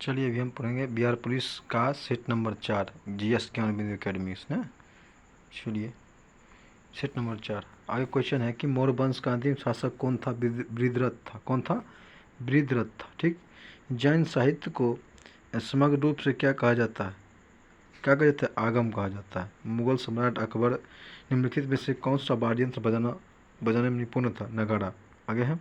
चलिए अभी हम पढ़ेंगे बिहार पुलिस का सेट नंबर 4 GS ज्ञान बिंदु अकेडमी ना। चलिए सेट नंबर 4 आगे क्वेश्चन है कि मौर्य वंश का अंतिम शासक कौन था? बृहद्रथ था। कौन था? बृहद्रथ था। ठीक। जैन साहित्य को समग्र रूप से क्या कहा जाता है? क्या कहा जाता है? आगम कहा जाता है। मुगल सम्राट अकबर निम्नलिखित में से कौन सा वाद्य यंत्र बजाने में निपुण था? नगाड़ा। आगे है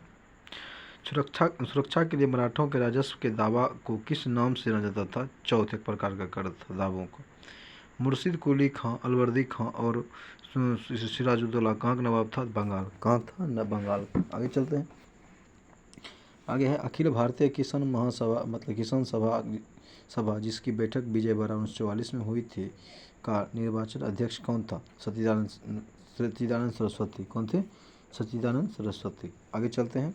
सुरक्षा के लिए मराठों के राजस्व के दावा को किस नाम से जाना जाता था? चौथ एक प्रकार का कर था दावों को। मुर्शिद कुली खां, अलवर्दी खां और सिराजुद्दौला कहाँ का नवाब था? बंगाल। कहाँ था? न बंगाल। आगे चलते हैं। आगे है अखिल भारतीय किसान महासभा मतलब किसान सभा जिसकी बैठक विजयवाड़ा 1944 में हुई थी का निर्वाचन अध्यक्ष कौन था? सच्चिदानंद सरस्वती। कौन थे? सच्चिदानंद सरस्वती। आगे चलते हैं।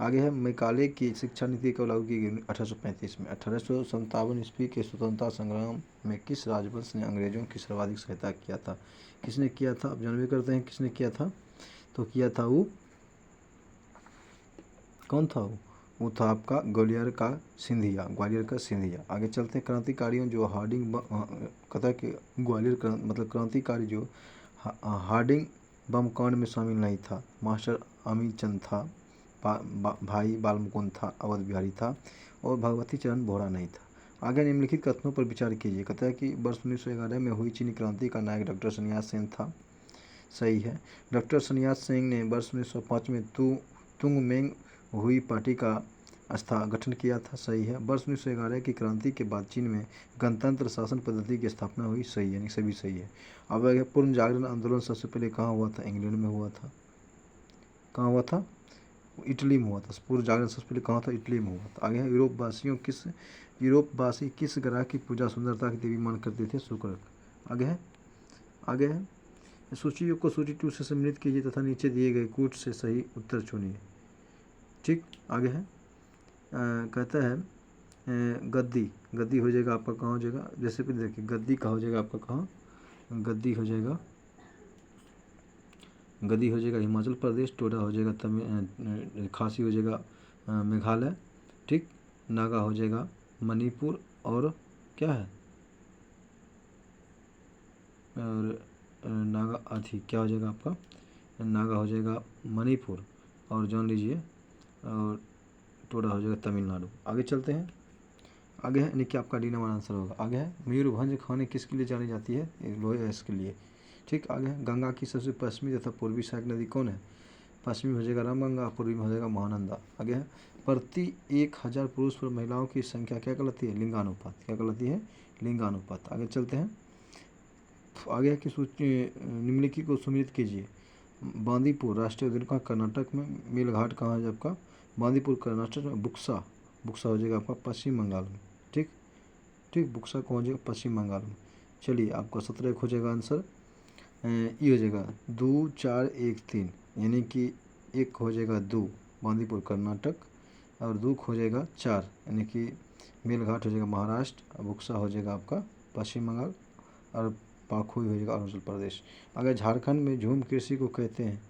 आगे है मैकाले की शिक्षा नीति कब लागू की गई? 1835 में। 1857 ईस्वी के स्वतंत्रता संग्राम में किस राजवंश ने अंग्रेजों की सर्वाधिक सहायता किया था? किसने किया था? अब जानवे करते हैं किसने किया था। तो किया था वो, कौन था वो था आपका ग्वालियर का सिंधिया। ग्वालियर का सिंधिया। आगे चलते हैं। क्रांतिकारियों जो हार्डिंग कथा के ग्वालियर मतलब क्रांतिकारी जो हार्डिंग बम कांड में शामिल नहीं था। मास्टर अमीचंद था, भाई बालमुकुंद था, अवध बिहारी था और भगवती चरण बोहरा नहीं था। आगे निम्नलिखित कथनों पर विचार कीजिए। कहता है कि वर्ष 1911 में हुई चीनी क्रांति का नायक डॉक्टर सन्यास सेन था। सही है। डॉक्टर सन्यास सेन ने वर्ष 1905 में तुंगमेंग हुई पार्टी का गठन किया था। सही है। वर्ष 1911 की क्रांति के बाद चीन में गणतंत्र शासन पद्धति की स्थापना हुई। सही है, यानी सभी सही है। अब आगे पूर्ण जागरण आंदोलन सबसे पहले कहाँ हुआ था? इंग्लैंड में हुआ था। कहाँ हुआ था? इटली में हुआ था। पूर्ण जागरण सबसे पहले कहाँ था? इटली में हुआ था। आगे है यूरोपवासी किस ग्रह की पूजा सुंदरता की देवी मान करते थे? शुक्र। आगे है सूची को सूची 2 से सम्मिलित कीजिए तथा नीचे दिए गए कूट से सही उत्तर चुनिए। ठीक। आगे है कहता है गद्दी हो जाएगा आपका कहाँ हो जाएगा? जैसे भी देखिए गद्दी का हो जाएगा आपका कहाँ? गद्दी हो जाएगा हिमाचल प्रदेश। टोडा हो जाएगा खासी हो जाएगा मेघालय। ठीक। नागा हो जाएगा मणिपुर और क्या है और नागा अथी क्या हो जाएगा आपका? नागा हो जाएगा मणिपुर और जान लीजिए और टोडा हो जाएगा तमिलनाडु। आगे चलते हैं। आगे है यानी कि आपका डी नंबर आंसर होगा। आगे है मयूरभंज खाने किसके लिए जानी जाती है? लोहे इसके लिए। ठीक। आगे है गंगा की सबसे पश्चिमी तथा पूर्वी सहायक नदी कौन है? पश्चिमी हो जाएगा रामगंगा, पूर्वी में हो जाएगा महानंदा। आगे है प्रति 1000 पुरुष पर महिलाओं की संख्या क्या कहलाती है? लिंगानुपात। क्या कहलाती है? लिंगानुपात। आगे चलते हैं। आगे है कि निम्नलिखित को सम्मिलित कीजिए। बांदीपुर राष्ट्रीय उद्यान कहाँ? कर्नाटक में। मेलघाट कहाँ है आपका? बांदीपुर कर्नाटक में। बुक्सा हो जाएगा आपका पश्चिम बंगाल में। ठीक। बुक्सा कौन हो जाएगा? पश्चिम बंगाल में। चलिए आपका 17 एक हो जाएगा आंसर। ये हो जाएगा 2 4 1 3 यानी कि एक हो जाएगा 2 बांदीपुर कर्नाटक और 2 हो जाएगा 4 यानी कि मेलघाट हो जाएगा महाराष्ट्र, बुक्सा हो जाएगा आपका पश्चिम बंगाल और पाखुई हो जाएगा अरुणाचल प्रदेश। अगर झारखंड में झूम कृषि को कहते हैं,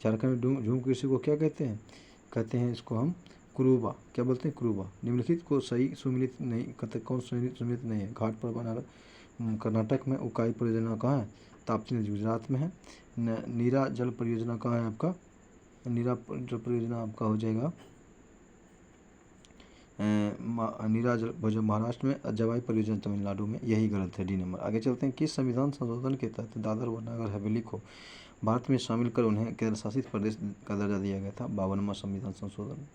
झारखंड में झूम कृषि को क्या कहते हैं? कहते हैं इसको हम कुरुबा। क्या बोलते हैं? कुरुबा। निम्नलिखित को सही सुमिलित नहीं कहते। कौन सुमिलित नहीं है? घाट पर बना कर्नाटक में। उकाई परियोजना कहाँ है? ताप्ती नदी गुजरात में है। नीरा जल परियोजना कहाँ है आपका? नीरा जल परियोजना आपका हो जाएगा नीरा जल महाराष्ट्र में। जवाई परियोजना तमिलनाडु में। यही गलत है, डी नंबर। आगे चलते हैं। किस संविधान संशोधन के तहत दादर व नगर हवेली को भारत में शामिल कर उन्हें केंद्र शासित प्रदेश का दर्जा दिया गया था? 52वां संविधान संशोधन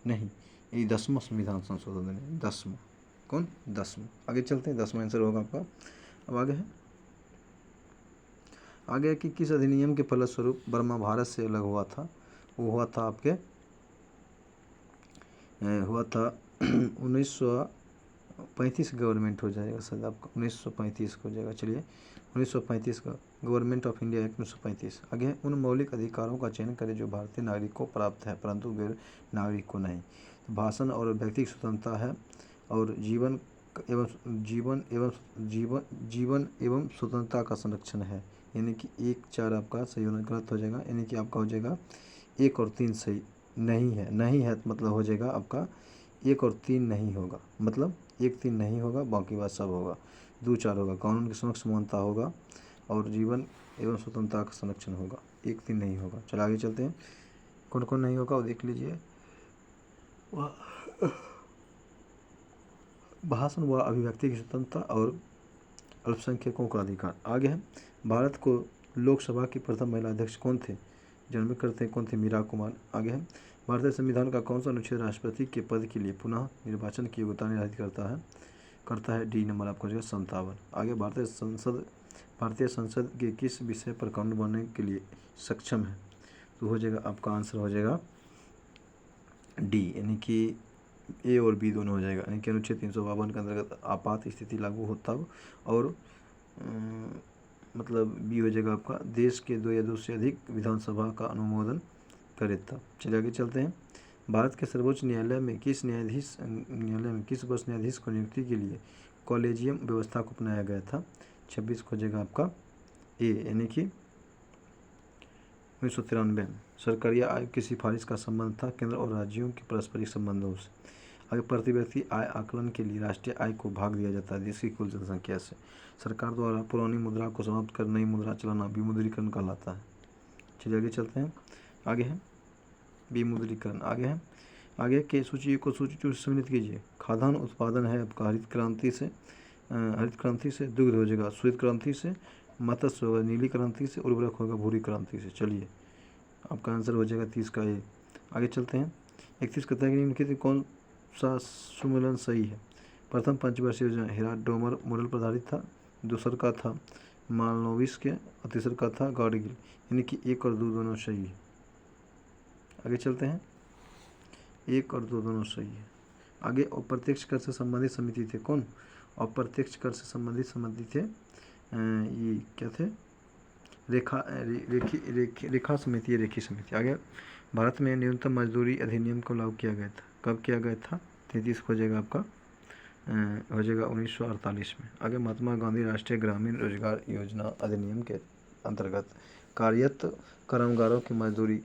नहीं, ये 10वां संविधान संशोधन है। 10वां। कौन? 10वां। आगे चलते हैं। 10वां आंसर होगा आपका। अब आगे है कि किस अधिनियम के फलस्वरूप बर्मा भारत से अलग हुआ था? वो हुआ था आपके 1935 गवर्नमेंट हो जाएगा शायद आपका। 1935 हो जाएगा। चलिए 1935 का गवर्नमेंट ऑफ इंडिया एक्ट 1935। आगे है उन मौलिक अधिकारों का चयन करें जो भारतीय नागरिक को प्राप्त है परंतु गैर नागरिक को नहीं। तो भाषण और व्यक्तिगत स्वतंत्रता है और जीवन एवं स्वतंत्रता का संरक्षण है। यानी कि 1 4 आपका सही होना गलत हो जाएगा। यानी कि आपका हो जाएगा 1 और 3 सही नहीं है। नहीं है तो मतलब हो जाएगा आपका 1 और 3 नहीं होगा, मतलब 1 3 नहीं होगा, बाकी बात सब होगा। 2 4 होगा, कानून के समक्ष समानता होगा और जीवन एवं स्वतंत्रता का संरक्षण होगा। 1 3 नहीं होगा। चलो आगे चलते हैं, कौन कौन नहीं होगा वो देख लीजिए। भाषण व अभिव्यक्ति की स्वतंत्रता और अल्पसंख्यकों का अधिकार। आगे है, भारत को लोकसभा की प्रथम महिला अध्यक्ष कौन थे? जन्म करते हैं कौन थे? मीरा कुमार। आगे है, भारतीय संविधान का कौन सा अनुच्छेद राष्ट्रपति के पद के लिए पुनः निर्वाचन की योग्यता निर्धारित करता है? डी नंबर आपको हो जाएगा 57। आगे, भारतीय संसद के किस विषय पर कानून बनने के लिए सक्षम है? तो हो जाएगा आपका आंसर हो जाएगा डी, यानी कि ए और बी दोनों हो जाएगा। यानी कि अनुच्छेद 352 के अंतर्गत आपात स्थिति लागू हो तब, और मतलब बी हो जाएगा आपका देश के 2 या 2 से अधिक विधानसभा का अनुमोदन करे तब। चलिए आगे चलते हैं, भारत के सर्वोच्च न्यायालय में किस वर्ष न्यायाधीश को नियुक्ति के लिए कॉलेजियम व्यवस्था को अपनाया गया था? 26 को हो जाएगा आपका ए, यानी कि 1993। सरकारी आय की सिफारिश का संबंध था केंद्र और राज्यों के पारस्परिक संबंधों से। आगे, प्रति व्यक्ति आय आकलन के लिए राष्ट्रीय आय को भाग दिया जाता है देश की कुल जनसंख्या से। सरकार द्वारा पुरानी मुद्रा को समाप्त कर नई मुद्रा चलाना विमुद्रीकरण कहलाता है। चलिए आगे चलते हैं, आगे है विमुद्रीकरण। आगे के सूची को सूची सम्मिलित कीजिए। खाद्यान्न उत्पादन है आपका हरित क्रांति से, दुग्ध हो जाएगा श्वेत क्रांति से, मत्स्य होगा नीली क्रांति से, उर्वरक होगा भूरी क्रांति से। चलिए आपका आंसर हो जाएगा 30 का ए। आगे चलते हैं, 31 कहता है कि निम्नलिखित कौन सा सुमेलन सही है? प्रथम पंचवर्षीय योजना हेराडोमर मॉडल पर आधारित था, दूसर का था मालनोविस के, और तीसर का था गाडगिल, यानी कि 1 और 2 दोनों सही है। आगे चलते हैं, 1 और 2 दोनों सही है। आगे, अप्रत्यक्ष कर से संबंधित समिति थे कौन? अप्रत्यक्ष कर से संबंधित समिति थे ये क्या थे? रेखा समिति। आगे, भारत में न्यूनतम मजदूरी अधिनियम को लागू किया गया था, कब किया गया था? 33 हो जाएगा आपका हो जाएगा 1948 में। आगे, महात्मा गांधी राष्ट्रीय ग्रामीण रोजगार योजना अधिनियम के अंतर्गत कार्यरत कामगारों की मजदूरी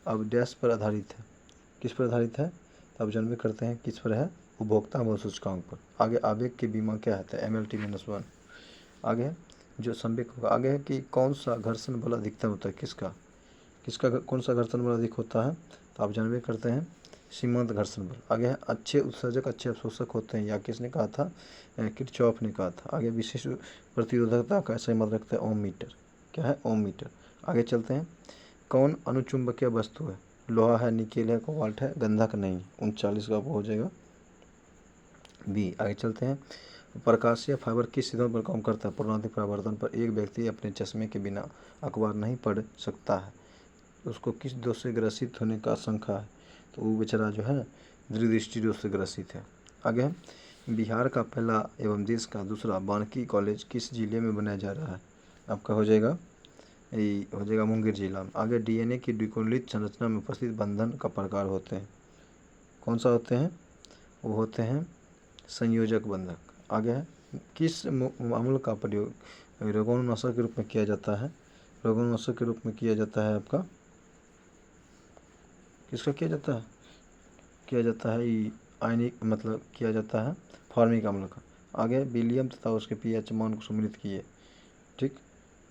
अब डैश पर आधारित है, किस पर आधारित है? तो अब जानवे करते हैं किस पर है? उपभोक्ता मूल्य सूचकांक पर। आगे, आवेग के बीमा क्या है? MLT-1। आगे जो संवेग होगा। आगे है कि कौन सा घर्षण बल अधिकतम होता है? कौन सा घर्षण बल अधिक होता है? तो आप जानवे करते हैं सीमांत घर्षण बल। आगे है अच्छे उत्सर्जक अच्छे अवशोषक होते हैं, या किसने कहा था? किरचॉफ ने कहा था। आगे, विशिष्ट प्रतिरोधकता का ऐसा मत रखता है ओम मीटर। क्या है? ओम मीटर। आगे चलते हैं, कौन अनुचुंबकीय वस्तु है? लोहा है, निकेल है, कोबाल्ट है, गंधक नहीं। 39 का हो जाएगा बी। आगे चलते हैं, प्रकाशीय फाइबर किस सिद्धांत पर काम करता है? पुनरावृत्ति परावर्तन पर। एक व्यक्ति अपने चश्मे के बिना अखबार नहीं पढ़ सकता है, उसको किस दोष से ग्रसित होने का आशंका है? तो वो बेचारा जो है दृष्टि दोष से ग्रसित है। आगे है, बिहार का पहला एवं देश का दूसरा वानिकी कॉलेज किस जिले में बनाया जा रहा है? आपका हो जाएगा मुंगेर जिला में। आगे, DNA की द्विकुंडलित संरचना में उपस्थित बंधन का प्रकार होते हैं, कौन सा होते हैं? वो होते हैं संयोजक बंधक। आगे है, किस अम्ल का प्रयोग रोगाणुनाशक के रूप में किया जाता है? रोगाणुनाशक के रूप में किया जाता है आपका किसका किया जाता है ये आयनिक मतलब किया जाता है फॉर्मिक अम्ल का। आगे, विलियम तथा उसके pH मान को सम्मिलित किए। ठीक,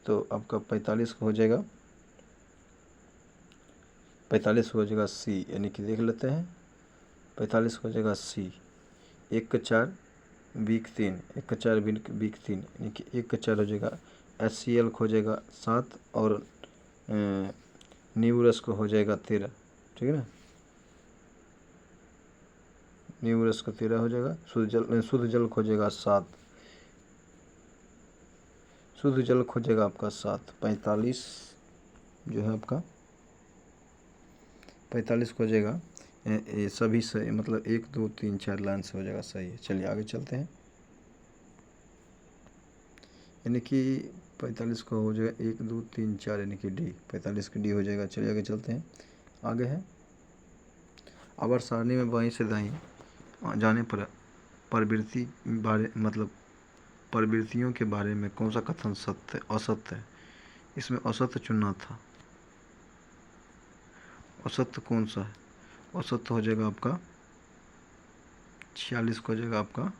तो आपका 45 को हो जाएगा 45 हो जाएगा सी, यानी कि देख लेते हैं 45 हो जाएगा सी। 1 का 4 बीक 3, 1 का 4 बीक 3, यानी कि 1 का 4 हो जाएगा HCl हो जाएगा 7 और न्यूरस को हो जाएगा 13। ठीक है ना, न्यूरस का 13 हो जाएगा। शुद्ध जल खोजेगा 7, शुद्ध जल खोजेगा आपका 7। 45 जो है आपका 45 खोजेगा ये सभी सही, मतलब 1 2 3 4 लाइन से हो जाएगा सही है। चलिए आगे चलते हैं, यानी कि 45 को हो जाएगा 1 2 3 4, यानी कि डी, 45 की डी हो जाएगा। चलिए आगे चलते हैं, आगे है आवर्त सारणी में बाईं से दाईं जाने पर प्रवृत्तियों के बारे में कौन सा कथन असत्य है? इसमें असत्य चुनना था, असत्य कौन सा है? असत्य हो जाएगा आपका 46 को हो जाएगा आपका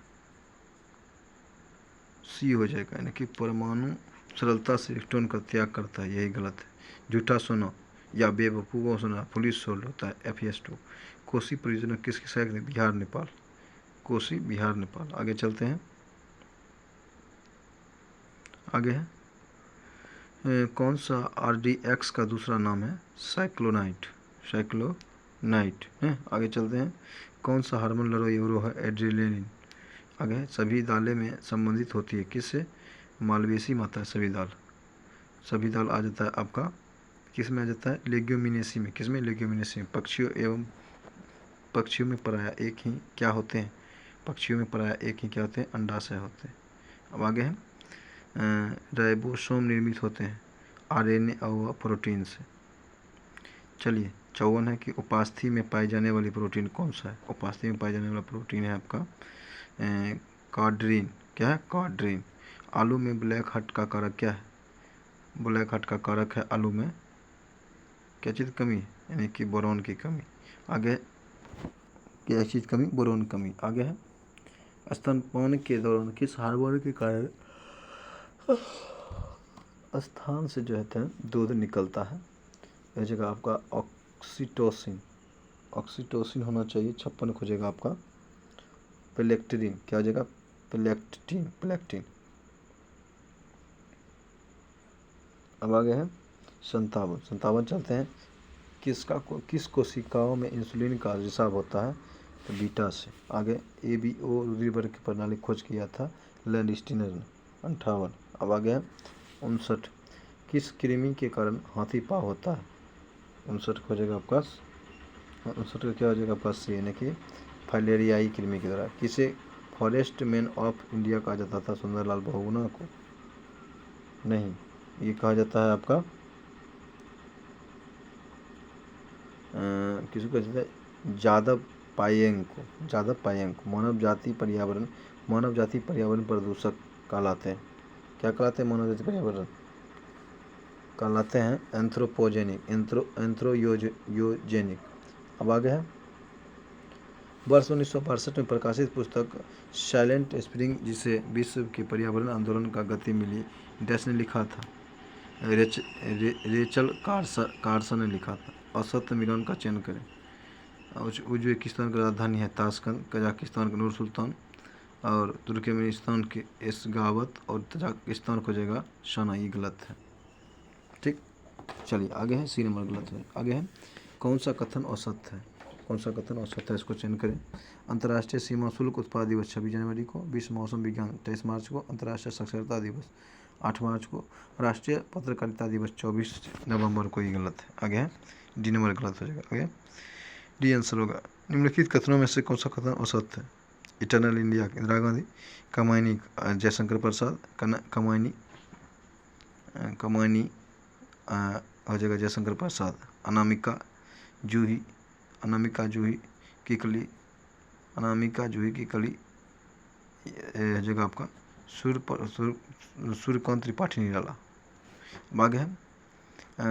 सी हो जाएगा, यानी कि परमाणु सरलता से इलेक्ट्रॉन का त्याग करता है, यही गलत है। झूठा सोना या बेवकूफ़ सोना पुलिस सोल्ड होता है, FES2। कोसी परियोजना किसकी सहायक थी? बिहार नेपाल। कोसी बिहार नेपाल। आगे चलते हैं। आगे है कौन सा RDX का दूसरा नाम है? साइक्लोनाइट। साइक्लोनाइट है। आगे चलते हैं। कौन सा हार्मोन लड़ो यूरो है? एड्रेनालिन। आगे है सभी दालें में संबंधित होती है किससे? मालवेसी माता है सभी दाल। सभी दाल आ जाता है आपका किस में आ जाता है? लेग्यूमिनेसी में। किस में? लेग्यूमिनेसी में। पक्षियों में पराया एक ही क्या होते हैं? पक्षियों में पराया एक ही क्या होते हैं? अंडाशय होते हैं। अब आगे है राइबोसोम निर्मित होते हैं RNA और प्रोटीन से। चलिए 54 है कि उपास्थि में पाई जाने वाली प्रोटीन कौन सा है? उपास्थि में पाई जाने वाला प्रोटीन है आपका कार्डरीन। क्या है? कार्डरीन। आलू में ब्लैक हट का कारक क्या है? ब्लैक हट का कारक है आलू में क्या चीज़ कमी? यानी कि बोरॉन की कमी। आगे क्या चीज़ कमी? बोरॉन कमी। आगे है स्तनपान के दौरान किस हार्मोन के कारण स्थान से जो है दूध निकलता है? यह जगह आपका ऑक्सीटोसिन। ऑक्सीटोसिन होना चाहिए। 56 खोजेगा आपका प्लेक्टिन। क्या हो जाएगा? प्लेक्टिन। अब आगे है 57 चलते हैं। किस कोशिकाओं में इंसुलिन का रिसाव होता है? तो बीटा से। आगे ABO रुधिर वर्ग की प्रणाली खोज किया था लैंडस्टीनर ने। 58। अब आगे है 59। किस कृमि के कारण हाथी पाँव होता है? 59 खोजेगा आपका 59 का क्या हो जाएगा आपका सी, यानी कि फाइलेरियाई कृमि के द्वारा। किसे फॉरेस्ट मैन ऑफ इंडिया कहा जाता था? सुंदरलाल बहुगुणा को नहीं, ये कहा जाता है आपका किसको कहा जाता है? यादव पायेंग को। मानव जाति पर्यावरण प्रदूषक कहलाते हैं। क्या कहलाते हैं? मानव जाति पर्यावरण कहलाते हैं एंथ्रोयोजेनिक। अब आगे है वर्ष 1962 में प्रकाशित पुस्तक साइलेंट स्प्रिंग जिसे विश्व के पर्यावरण आंदोलन का गति मिली डैश ने लिखा था? रेचल कार्सन ने लिखा था। असत्य मिलन का चयन करें। उज्बेकिस्तान की राजधानी है ताशकंद, कजाकिस्तान का नूर सुल्तान, और तुर्कमेनिस्तान के एसगावत, और तजाकिस्तान खोजेगा शाना। ये गलत है। ठीक, चलिए आगे है सी नंबर गलत है। आगे है कौन सा कथन औसत है? इसको चयन करें। अंतर्राष्ट्रीय सीमा शुल्क उत्पाद दिवस 26 जनवरी को। विश्व मौसम विज्ञान 23 मार्च को। अंतर्राष्ट्रीय साक्षरता दिवस 8 मार्च को। राष्ट्रीय पत्रकारिता दिवस 24 नवंबर को। ये गलत है। आगे है डी नंबर गलत हो जाएगा। आगे डी आंसर होगा। निम्नलिखित कथनों में से कौन सा कथन औसत है? इटर्नल इंडिया इंदिरा गांधी, कमायनी जयशंकर प्रसाद, कमायनी हो जाएगा जयशंकर प्रसाद, अनामिका जूही की कली जगह आपका सूर्यकांत त्रिपाठी निराला। आगे है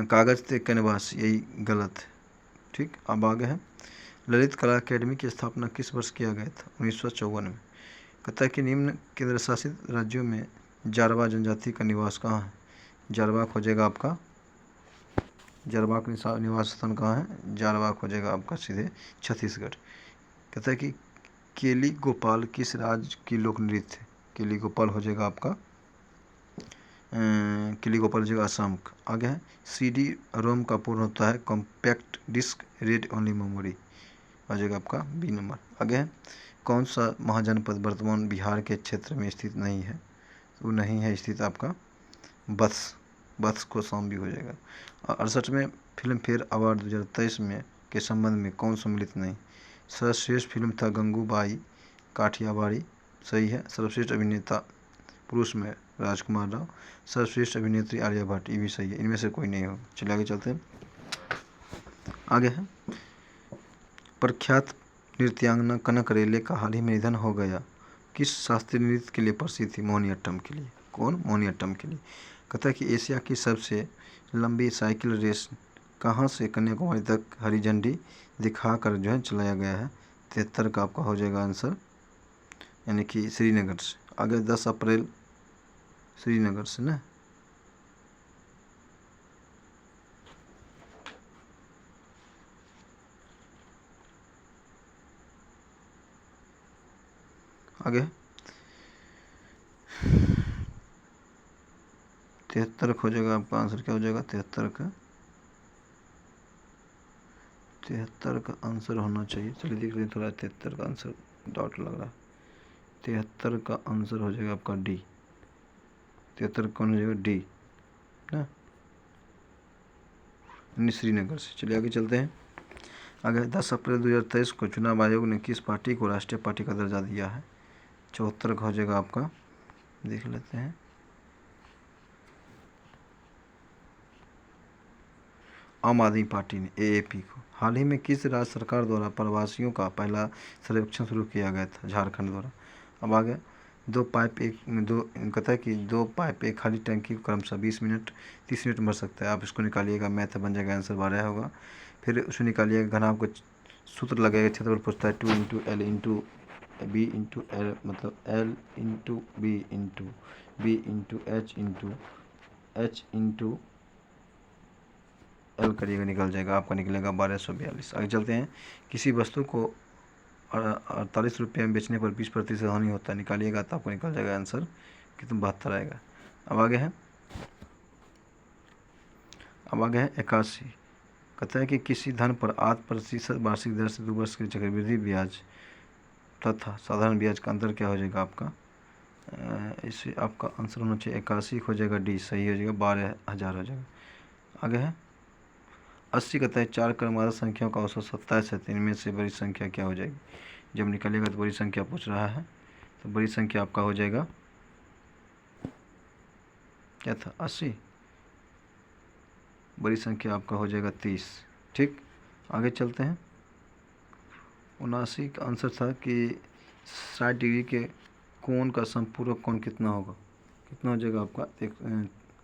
कागज ते कैनवास, यही गलत है। ठीक, अब आगे है ललित कला अकेडमी की स्थापना किस वर्ष किया गया था? 1954 में। कहता है कि निम्न केंद्र शासित राज्यों में जारवा जनजाति का निवास कहाँ है? जारवा खोजेगा आपका, जारवा का निवास स्थान कहाँ है? जारवा खोजेगा आपका सीधे छत्तीसगढ़। कहता है कि केली गोपाल किस राज्य की लोक नृत्य है? केली गोपाल हो जाएगा आपका केली गोपाल हो जाएगा असम का। आगे है CD रोम का पूर्ण होता है compact disc read only memory, हो जाएगा आपका बी नंबर। आगे है कौन सा महाजनपद वर्तमान बिहार के क्षेत्र में स्थित नहीं है? वो नहीं है स्थित आपका बत्स को शाम भी हो जाएगा। और 68 में फिल्म फेयर अवार्ड 2023 में के संबंध में कौन सम्मिलित नहीं? सर्वश्रेष्ठ फिल्म था गंगूबाई काठियावाड़ी, सही है। सर्वश्रेष्ठ अभिनेता पुरुष में राजकुमार राव, सर्वश्रेष्ठ अभिनेत्री आलिया भट्ट, ये भी सही है। इनमें से कोई नहीं होगा। चलिए आगे चलते हैं। आगे है प्रख्यात नृत्यांगना कनक रेले का हाल ही में निधन हो गया। किस शास्त्रीय नृत्य के लिए प्रसिद्ध थी? मोहिनीअट्टम के लिए। कौन? मोहिनीअट्टम के लिए। कहता है कि एशिया की सबसे लंबी साइकिल रेस कहाँ से कन्याकुमारी तक हरी झंडी दिखाकर जो है चलाया गया है? 73 का आपका हो जाएगा आंसर यानी कि श्रीनगर से। आगे 10 अप्रैल श्रीनगर से ना। आगे 73 हो जाएगा आपका आंसर। क्या हो जाएगा 73 का आंसर होना चाहिए। चलिए देख लें थोड़ा 73 का आंसर, डाउट लग रहा है। 73 का आंसर हो जाएगा आपका डी। 73 कौन हो जाएगा डी ना, श्रीनगर से। चलिए आगे चलते हैं। आगे 10 अप्रैल 2023 को चुनाव आयोग ने किस पार्टी को राष्ट्रीय पार्टी का दर्जा दिया है। 74 का हो जाएगा आपका, देख लेते हैं। आम आदमी पार्टी ने AAP को। हाल ही में किस राज्य सरकार द्वारा प्रवासियों का पहला सर्वेक्षण शुरू किया गया था। झारखंड द्वारा। अब आगे 2 पाइप कहता है कि 2 पाइप एक खाली टंकी को क्रमशः 20 मिनट 30 मिनट भर सकता है। आप इसको निकालिएगा, मैथ बन जाएगा, आंसर 12 होगा। फिर उसको निकालिएगा, घनाभ को सूत्र लगेगा, क्षेत्रफल पूछता है 2 × L × B × L, मतलब L × B × B × H × L करिएगा, निकल जाएगा आपका, निकलेगा 1242। आगे चलते हैं। किसी वस्तु को 48 रुपये में बेचने पर 20% हानि होता है, निकालिएगा तो आपको निकल जाएगा आंसर कितना 72 आएगा। अब आगे है 81। कहता है कि किसी धन पर 8% वार्षिक दर से 2 वर्ष के चक्रवृद्धि ब्याज तथा साधारण ब्याज का अंतर क्या हो जाएगा आपका। इससे आपका आंसर होना चाहिए 81 हो जाएगा डी, सही हो जाएगा, 12,000 हो जाएगा। आगे है 80। कहता है 4 क्रमवार संख्याओं का औसत 27 है, तो इनमें से बड़ी संख्या क्या हो जाएगी। जब निकलेगा तो बड़ी संख्या पूछ रहा है, तो बड़ी संख्या आपका हो जाएगा क्या था 80, बड़ी संख्या आपका हो जाएगा 30। ठीक, आगे चलते हैं। 79 का आंसर था कि 60 डिग्री के कोण का संपूरक कोण कितना होगा। कितना हो जाएगा आपका,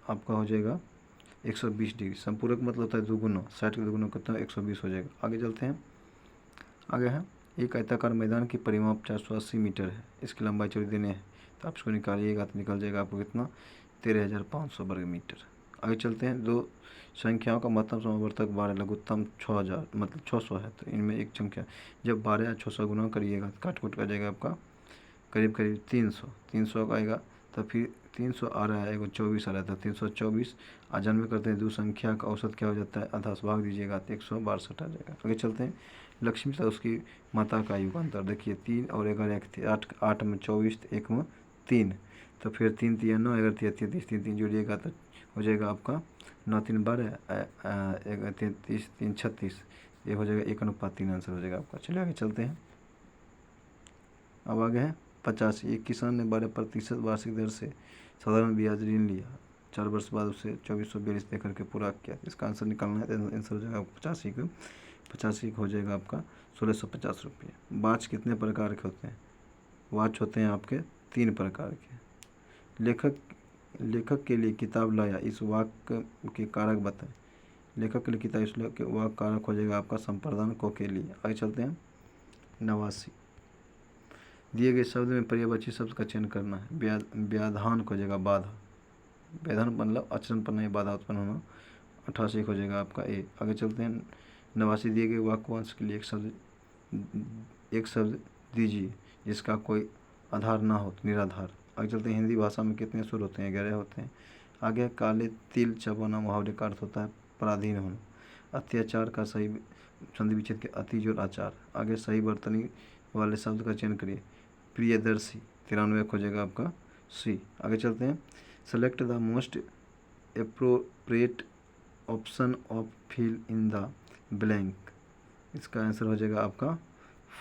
आपका हो जाएगा 120 डिग्री। संपूरक मतलब होता है दुगुना, 60 का दुगुना कितना 120 हो जाएगा। आगे चलते हैं। आगे है एक आयताकार मैदान की परिमाप 480 मीटर है, इसकी लंबाई चौड़ी देने हैं, तो आप इसको निकालिएगा तो निकल जाएगा आपको कितना 13,500 वर्ग मीटर। आगे चलते हैं। 2 संख्याओं का महत्तम समवर्तक 12, लघुत्तम 6000 मतलब 600 है, तो इनमें एक संख्या जब 12 या 600 गुना करिएगा तो काट का जाएगा आपका करीब 300 का आएगा। तो फिर 300 आ रहा है, 24 आ रहा था, 324 आजन में करते हैं। 2 संख्या का औसत क्या हो जाता है, आधा भाग दीजिएगा तो 162 आ जाएगा। आगे चलते हैं। लक्ष्मी तथा उसकी माता का युगांतर देखिए 3 और 11 8 में 24, 1 में 3, तो फिर 3 3 9, 11 3 33, 3 3 जोड़िएगा तो हो जाएगा आपका 9 3 12, 33 3 36, ये हो जाएगा 1:3 आंसर हो जाएगा आपका। चलिए आगे चलते हैं। अब आगे है 85। एक किसान ने 12% वार्षिक दर से साधारण ब्याज ऋण लिया, 4 वर्ष बाद उसे 2442 दे करके पूरा किया। इसका आंसर निकालना है, तो आंसर हो जाएगा 85 हो जाएगा आपका 1650 रुपये। वाच कितने प्रकार के होते हैं। वाच होते हैं आपके 3 प्रकार के। लेखक के लिए किताब लाया, इस वाक्य के कारक बताएं। लेखक के लिए किताब, इसलिए वाक्य कारक हो जाएगा आपका संपादकों के लिए। आगे चलते हैं। 89। दिए गए शब्द में पर्यायवाची शब्द का चयन करना है। व्याधान को हो जाएगा बाधा, व्याधान मतलब आचरण पर नहीं बाधा उत्पन्न होना। 88 हो जाएगा आपका ए। आगे चलते हैं। 89। दिए गए वाक्यांश के लिए एक शब्द दीजिए जिसका कोई आधार ना हो, निराधार। आगे चलते हैं। हिंदी भाषा में कितने सुर होते हैं, 11 होते हैं। आगे काले तिल चबाना मुहावरे का अर्थ होता है पराधीन होना। अत्याचार का सही संधि विच्छेद के अति जोर आचार। आगे सही वर्तनी वाले शब्द का चयन करिए। प्रियदर्शी 93 हो जाएगा आपका सी। आगे चलते हैं। Select the most appropriate option of fill in the blank. इसका आंसर हो जाएगा आपका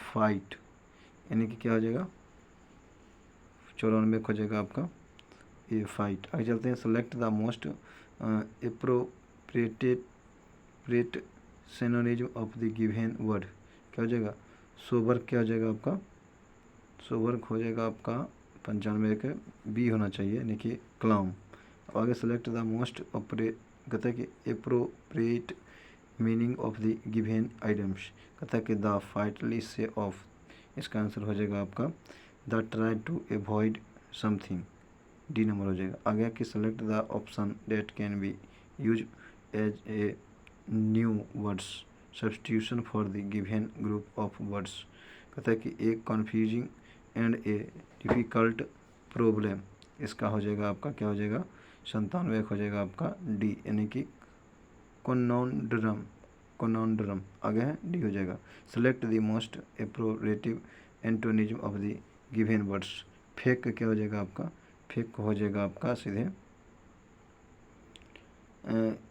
फाइट, यानी कि क्या हो जाएगा 94 हो जाएगा आपका ये फाइट। आगे चलते हैं। Select the most appropriate synonym of the given word. क्या हो जाएगा सोबर, क्या हो जाएगा आपका सोबर हो जाएगा आपका 95 के बी होना चाहिए, यानी कि क्लाउन। अब आगे सेलेक्ट द मोस्ट कहता है कि appropriate meaning of the given items. कहता है कि द फाइटली से ऑफ। इसका आंसर हो जाएगा आपका the try to avoid something, D number हो जाएगा। आगे कि select the option that can be use as a new words substitution for the given group of words. कहता है कि एक confusing and a difficult problem, इसका हो जाएगा आपका क्या हो जाएगा 97 हो जाएगा आपका डी, यानी कि कॉन्ड्रम आगे है डी हो जाएगा। Select the most appropriative antonyms of the given words, fake क्या हो जाएगा आपका, फेक हो जाएगा आपका सीधे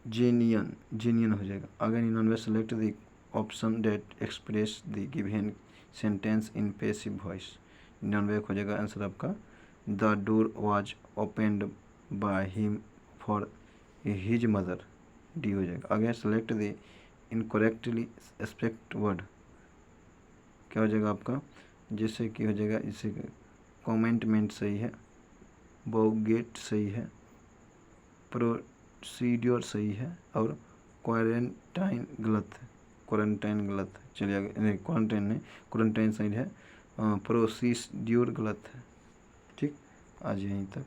जेन्युइन हो जाएगा। आगे 99 select the option that express the given sentence in passive voice, 99 हो जाएगा आंसर आपका the door was opened by him for his mother, D हो जाएगा। आगे select the incorrectly aspect word, क्या हो जाएगा आपका, जैसे कि हो जाएगा इसे कमेंटमेंट सही है, बोगेट सही है, प्रोसीड्योर सही है और क्वारंटाइन गलत है, क्वारंटाइन गलत है। चलिए आगे, नहीं क्वारंटाइन नहीं, क्वारंटाइन सही है, प्रोसीड्योर गलत है। ठीक, आज यहीं तक।